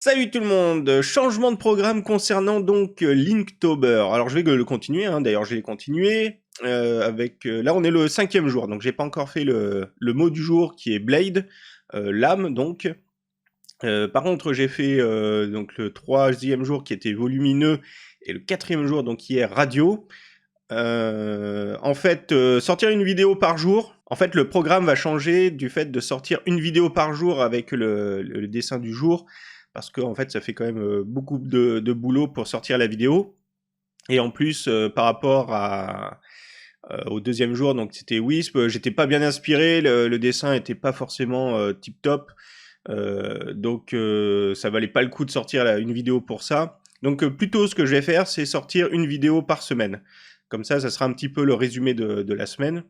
Salut tout le monde, changement de programme concernant donc Linktober. Alors je vais le continuer, hein. D'ailleurs j'ai continué avec... là on est le 5e jour, donc j'ai pas encore fait le mot du jour qui est Blade, lame donc. Par contre j'ai fait donc le 3e jour qui était volumineux et le 4e jour donc hier radio. En fait, sortir une vidéo par jour, en fait le programme va changer du fait de sortir une vidéo par jour avec le dessin du jour, parce que en fait ça fait quand même beaucoup de boulot pour sortir la vidéo. Et en plus, par rapport au deuxième jour, donc c'était Wisp, j'étais pas bien inspiré, le dessin était pas forcément tip top, donc ça valait pas le coup de sortir une vidéo pour ça. Donc plutôt ce que je vais faire, c'est sortir une vidéo par semaine. Comme ça sera un petit peu le résumé de la semaine.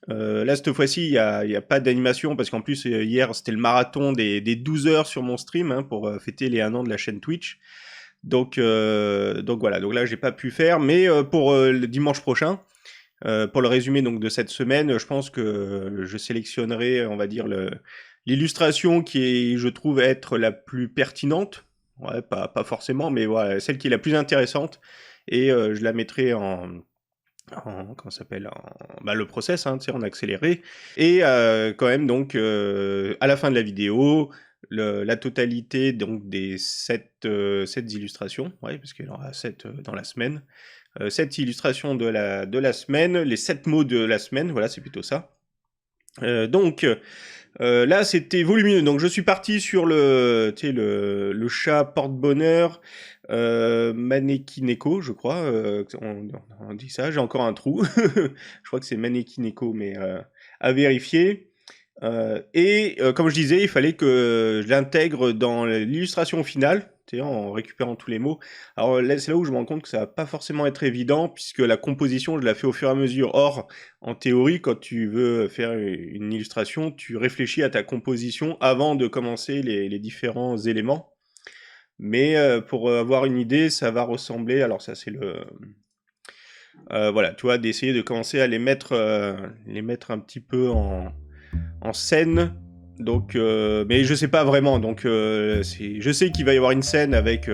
Là, cette fois-ci, il y a pas d'animation, parce qu'en plus, hier, c'était le marathon des 12 heures sur mon stream, hein, pour fêter les 1 an de la chaîne Twitch. Donc voilà, donc là, j'ai pas pu faire, mais pour le dimanche prochain, pour le résumé donc, de cette semaine, je pense que je sélectionnerai, on va dire, l'illustration qui est, je trouve, être la plus pertinente. Ouais, pas forcément, mais voilà, celle qui est la plus intéressante. Et je la mettrai comment ça s'appelle, le process, hein, tu sais, en accéléré. Et quand même, donc, à la fin de la vidéo, la totalité donc, des 7 illustrations, ouais, parce qu'il y en aura 7 dans la semaine. 7 illustrations de la semaine, les 7 mots de la semaine, voilà, c'est plutôt ça. Donc, là, c'était volumineux. Donc, je suis parti sur le chat porte-bonheur, Manekineko, je crois. On dit ça. J'ai encore un trou. Je crois que c'est Manekineko, mais à vérifier. Et comme je disais, il fallait que je l'intègre dans l'illustration finale, en récupérant tous les mots. Alors là, c'est là où je me rends compte que ça va pas forcément être évident, puisque la composition, je la fais au fur et à mesure. Or, en théorie, quand tu veux faire une illustration, tu réfléchis à ta composition avant de commencer les différents éléments. Mais pour avoir une idée, ça va ressembler... Alors ça, c'est voilà, tu vois, d'essayer de commencer à les mettre un petit peu en scène. Donc, mais je sais pas vraiment. Donc, je sais qu'il va y avoir une scène avec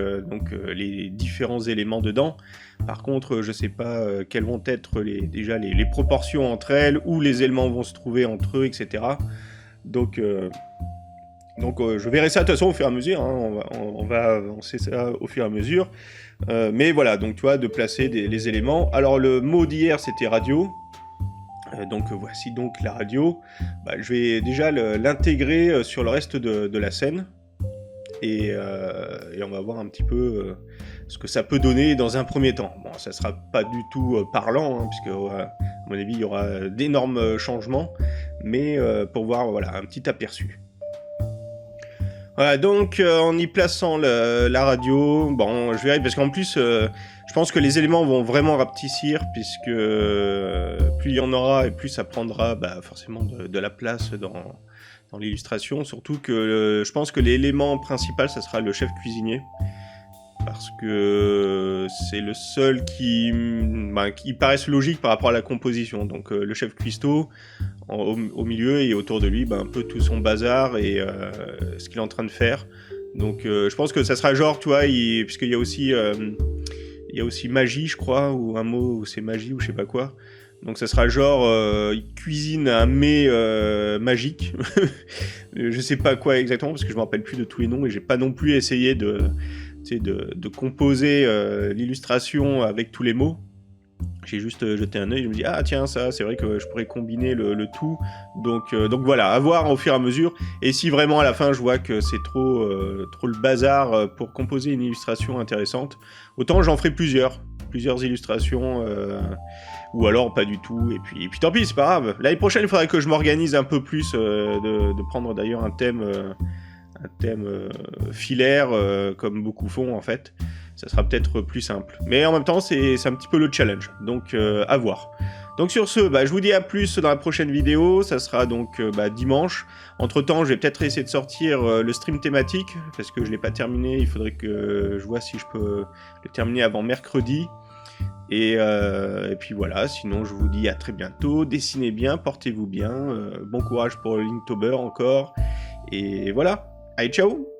les différents éléments dedans. Par contre, je sais pas quelles vont être déjà les proportions entre elles, où les éléments vont se trouver entre eux, etc. Donc, je verrai ça de toute façon au fur et à mesure. Hein. On va avancer ça au fur et à mesure. Mais voilà, donc tu vois, de placer les éléments. Alors, le mot d'hier, c'était radio. Donc voici donc la radio. Je vais déjà l'intégrer sur le reste de la scène. Et on va voir un petit peu ce que ça peut donner dans un premier temps. Bon, ça sera pas du tout parlant, hein, puisque à mon avis, il y aura d'énormes changements. Mais pour voir voilà, un petit aperçu. Voilà, donc en y plaçant la radio, bon, je verrai, parce qu'en plus, je pense que les éléments vont vraiment rapetissir, puisque plus il y en aura, et plus ça prendra forcément de la place dans l'illustration. Surtout que je pense que l'élément principal, ça sera le chef cuisinier. Parce que c'est le seul qui paraisse logique par rapport à la composition. Donc le chef cuistot, au milieu, et autour de lui, un peu tout son bazar et ce qu'il est en train de faire. Donc je pense que ça sera genre, tu vois, puisqu'il y a aussi magie, je crois, ou un mot où c'est magie ou je sais pas quoi. Donc ça sera genre, il cuisine un mets magique. Je sais pas quoi exactement, parce que je me rappelle plus de tous les noms, et j'ai pas non plus essayé de composer l'illustration avec tous les mots. J'ai juste jeté un œil, je me dis ah tiens, ça c'est vrai que je pourrais combiner le tout. Donc voilà, à voir au fur et à mesure. Et si vraiment à la fin je vois que c'est trop le bazar pour composer une illustration intéressante, autant j'en ferai plusieurs illustrations, ou alors pas du tout. Et puis tant pis, c'est pas grave. L'année prochaine, il faudrait que je m'organise un peu plus, de prendre d'ailleurs un thème filaire, comme beaucoup font en fait. Ça sera peut-être plus simple. Mais en même temps, c'est un petit peu le challenge. Donc, à voir. Donc sur ce, je vous dis à plus dans la prochaine vidéo. Ça sera donc dimanche. Entre temps, je vais peut-être essayer de sortir le stream thématique, parce que je ne l'ai pas terminé. Il faudrait que je vois si je peux le terminer avant mercredi. Et puis voilà, sinon je vous dis à très bientôt. Dessinez bien, portez-vous bien. Bon courage pour Linktober encore. Et voilà. Allez, ciao!